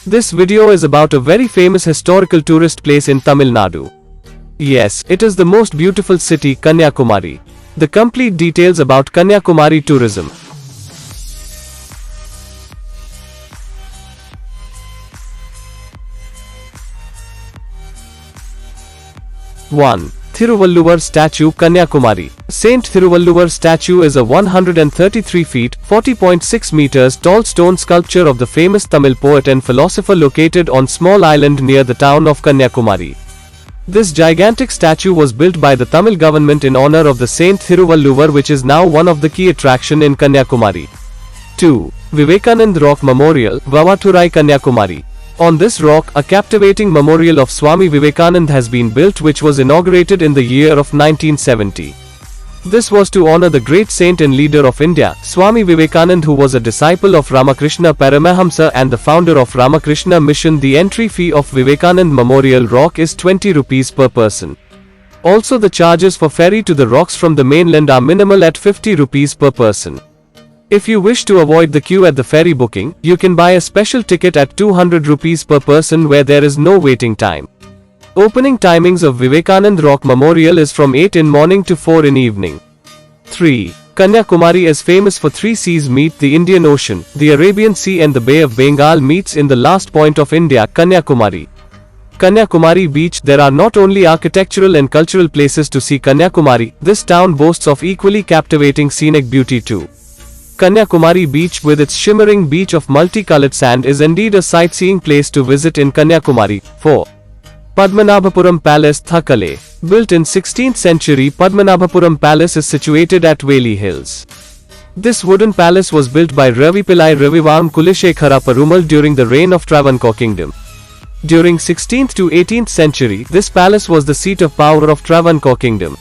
This video is about a very famous historical tourist place in Tamil Nadu. Yes, it is the most beautiful city, Kanyakumari. The complete details about Kanyakumari tourism. 1. Thiruvalluvar Statue, Kanyakumari. Saint Thiruvalluvar Statue is a 133 feet (40.6 meters) tall stone sculpture of the famous Tamil poet and philosopher located on small island near the town of Kanyakumari. This gigantic statue was built by the Tamil government in honor of the Saint Thiruvalluvar, which is now one of the key attraction in Kanyakumari. 2. Vivekanand Rock Memorial, Vavathurai, Kanyakumari. On this rock, a captivating memorial of Swami Vivekanand has been built, which was inaugurated in the year of 1970. This was to honor the great saint and leader of India, Swami Vivekanand, who was a disciple of Ramakrishna Paramahamsa and the founder of Ramakrishna Mission. The entry fee of Vivekanand Memorial Rock is 20 rupees per person. Also, the charges for ferry to the rocks from the mainland are minimal at 50 rupees per person. If you wish to avoid the queue at the ferry booking, you can buy a special ticket at 200 rupees per person where there is no waiting time. Opening timings of Vivekanand Rock Memorial is from 8 in morning to 4 in evening. 3. Kanyakumari is famous for three seas meet: the Indian Ocean, the Arabian Sea and the Bay of Bengal meets in the last point of India, Kanyakumari. Kanyakumari Beach. There are not only architectural and cultural places to see Kanyakumari, this town boasts of equally captivating scenic beauty too. Kanyakumari Beach, with its shimmering beach of multicolored sand, is indeed a sightseeing place to visit in Kanyakumari. 4. Padmanabapuram Palace, Thuckalay. Built in 16th century, Padmanabapuram Palace is situated at Valley Hills. This wooden palace was built by Ravipillai Ravivarm Kulishekara Perumal during the reign of Travancore Kingdom. During 16th to 18th century, this palace was the seat of power of Travancore Kingdom.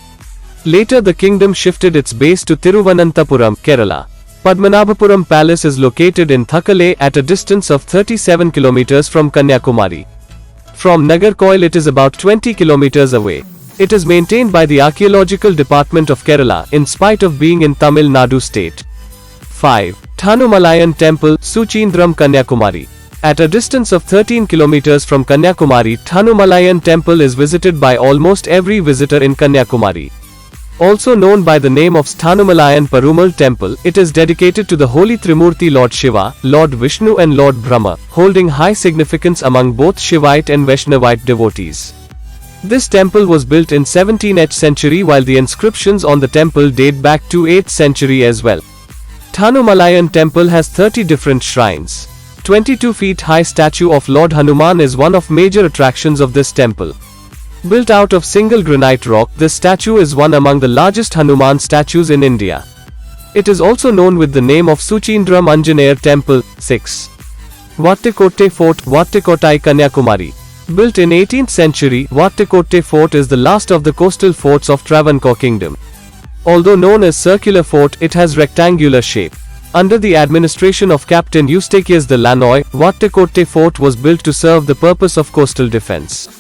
Later the kingdom shifted its base to Thiruvananthapuram, Kerala. Padmanabhapuram Palace is located in Thuckalay at a distance of 37 km from Kanyakumari. From Nagarkoil it is about 20 km away. It is maintained by the Archaeological Department of Kerala, in spite of being in Tamil Nadu state. 5. Thanumalayan Temple, Suchindram Kanyakumari. At a distance of 13 km from Kanyakumari, Thanumalayan Temple is visited by almost every visitor in Kanyakumari. Also known by the name of Tanumalayan Temple, it is dedicated to the holy Trimurti Lord Shiva, Lord Vishnu and Lord Brahma, holding high significance among both Shivite and Vaishnavite devotees. This temple was built in 17th century, while the inscriptions on the temple date back to 8th century as well. Thanumalayan Temple has 30 different shrines. 22 feet high statue of Lord Hanuman is one of major attractions of this temple. Built out of single granite rock, this statue is one among the largest Hanuman statues in India. It is also known with the name of Suchindram Temple. 6. Watercorte Fort, Vattakottai, Kanyakumari. Built in 18th century, Watercorte Fort is the last of the coastal forts of Travancore Kingdom. Although known as circular fort, it has rectangular shape. Under the administration of Captain Eustachius de Lannoy, Watercorte Fort was built to serve the purpose of coastal defense.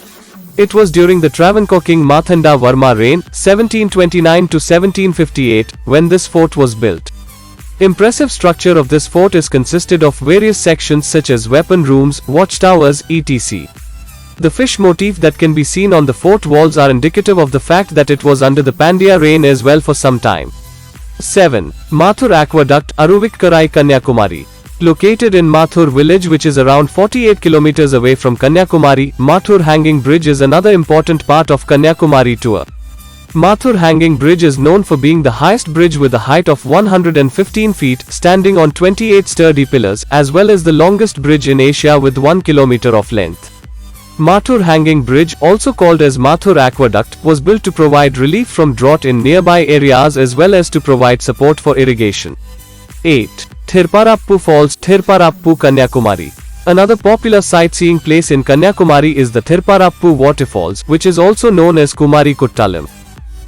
It was during the Travancore King Marthanda Varma reign, 1729 to 1758, when this fort was built. Impressive structure of this fort is consisted of various sections such as weapon rooms, watchtowers, etc. The fish motif that can be seen on the fort walls are indicative of the fact that it was under the Pandya reign as well for some time. 7. Mathur Aqueduct, Aruvikkarai, Kanyakumari. Located in Mathur village, which is around 48 km away from Kanyakumari, Mathur Hanging Bridge is another important part of Kanyakumari tour. Mathur Hanging Bridge is known for being the highest bridge with a height of 115 feet, standing on 28 sturdy pillars, as well as the longest bridge in Asia with 1 km of length. Mathur Hanging Bridge, also called as Mathur Aqueduct, was built to provide relief from drought in nearby areas as well as to provide support for irrigation. 8. Tirparappu Falls, Tirparappu, Kanyakumari. Another popular sightseeing place in Kanyakumari is the Tirparappu waterfalls, which is also known as Kumari Kuttalam.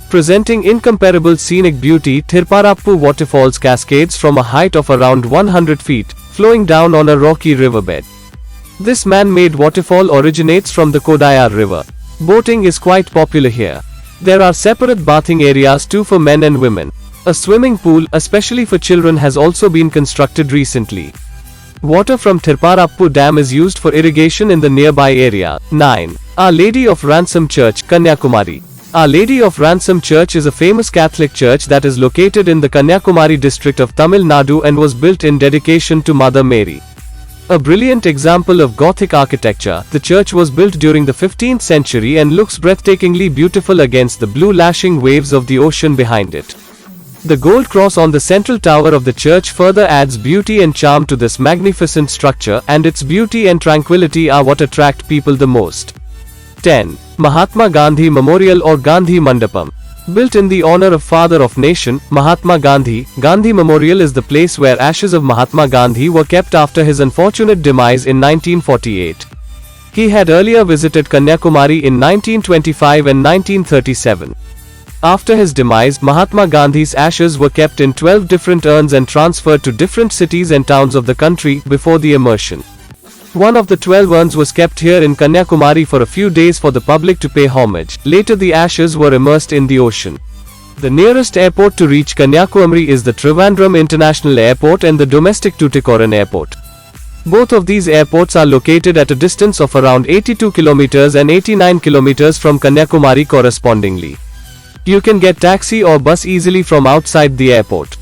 Presenting incomparable scenic beauty, Tirparappu waterfalls cascades from a height of around 100 feet, flowing down on a rocky riverbed. This man-made waterfall originates from the Kodayar river. Boating is quite popular here. There are separate bathing areas too for men and women. A swimming pool, especially for children, has also been constructed recently. Water from Tirparappu Dam is used for irrigation in the nearby area. 9. Our Lady of Ransom Church, Kanyakumari. Our Lady of Ransom Church is a famous Catholic church that is located in the Kanyakumari district of Tamil Nadu and was built in dedication to Mother Mary. A brilliant example of Gothic architecture, the church was built during the 15th century and looks breathtakingly beautiful against the blue lashing waves of the ocean behind it. The gold cross on the central tower of the church further adds beauty and charm to this magnificent structure, and its beauty and tranquility are what attract people the most. 10. Mahatma Gandhi Memorial or Gandhi Mandapam. Built in the honor of Father of Nation, Mahatma Gandhi, Gandhi Memorial is the place where ashes of Mahatma Gandhi were kept after his unfortunate demise in 1948. He had earlier visited Kanyakumari in 1925 and 1937. After his demise, Mahatma Gandhi's ashes were kept in 12 different urns and transferred to different cities and towns of the country before the immersion. One of the 12 urns was kept here in Kanyakumari for a few days for the public to pay homage. Later the ashes were immersed in the ocean. The nearest airport to reach Kanyakumari is the Trivandrum International Airport and the domestic Tuticorin Airport. Both of these airports are located at a distance of around 82 km and 89 km from Kanyakumari correspondingly. You can get taxi or bus easily from outside the airport.